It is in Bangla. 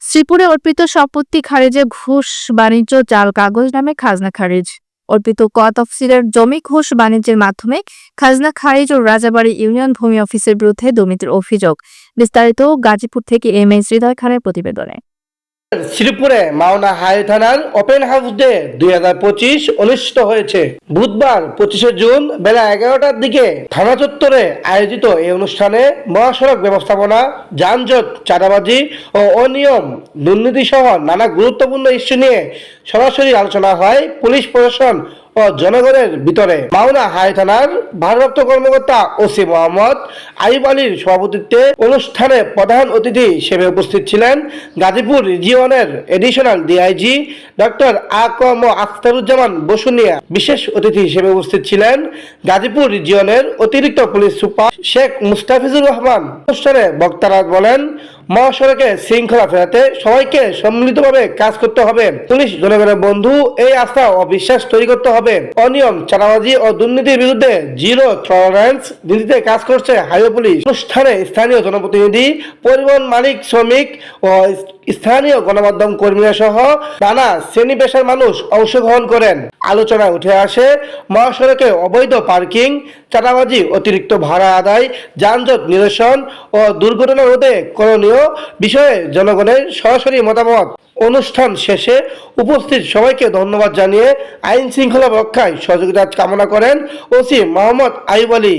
শ্রীপুরে অর্পিত সম্পত্তি খারিজে ঘুষ বাণিজ্য, জাল কাগজ নামে খাজনা খারিজ। অর্পিত ক তফসিলের জমি ঘুষ বাণিজ্যের মাধ্যমে খাজনা খারিজ ও রাজাবাড়ী ইউনিয়ন ভূমি অফিসের বিরুদ্ধে দুর্নীতির অভিযোগ। বিস্তারিত গাজীপুর থেকে এম.এস. হৃদয় খানের প্রতিবেদনে। শ্রীপুরে মাওনা হাই থানার ওপেন হাউস ডে 2025 অনুষ্ঠিত হয়েছে। বুধবার 25 জুন বেলা 11টার দিকে থানা চত্বরে আয়োজিত এই অনুষ্ঠানে মহাসড়ক ব্যবস্থাপনা, যানজট, চাঁদাবাজি ও অনিয়ম, দুর্নীতি সহ নানা গুরুত্বপূর্ণ ইস্যু নিয়ে সরাসরি আলোচনা হয় পুলিশ প্রশাসন ও জনগণের ভিতরে। মাওনা হাই থানার ভারপ্রাপ্ত কর্মকর্তা ওসি মোহাম্মদ আইব আলীর সভাপতিত্বে অনুষ্ঠানে প্রধান অতিথি হিসেবে উপস্থিত ছিলেন গাজীপুর রিজিয়নের এডিশনাল ডিআইজি ডক্টর আ.ক.ম আখতারুজ্জামান বসুনিয়া। বিশেষ অতিথি হিসেবে উপস্থিত ছিলেন গাজীপুর রিজিয়নের অতিরিক্ত পুলিশ সুপার শেখ মুস্তাফিজুর রহমান। অনুষ্ঠানে বক্তারা বলেন, মহাসড়কে শৃঙ্খলা ফেরাতে সবাইকে সম্মিলিতভাবে কাজ করতে হবে। পুলিশ জনগণের বন্ধু, এই আস্থা ও বিশ্বাস তৈরি করতে হবে। অনিয়ম, চাঁদাবাজি ও দুর্নীতির বিরুদ্ধে জিরো টলারেন্স নীতিতে কাজ করছে হাইওয়ে পুলিশ। অনুষ্ঠানে স্থানীয় জনপ্রতিনিধি, পরিবহন মালিক, শ্রমিক ও স্থানীয় গণমাধ্যম কর্মীরা সহ নানা শ্রেণী পেশার মানুষ অংশগ্রহণ করেন। আলোচনায় উঠে আসে মহাসড়কে অবৈধ পার্কিং, চাঁদাবাজি, অতিরিক্ত ভাড়া আদায়, যানজট নিরসন ও দুর্ঘটনা রোধে করণীয় বিষয়ে জনগণের সরাসরি মতামত। অনুষ্ঠান শেষে উপস্থিত সবাইকে ধন্যবাদ জানিয়ে আইন শৃঙ্খলা রক্ষায় সহযোগিতা কামনা করেন ওসি মোহাম্মদ আইব আলী।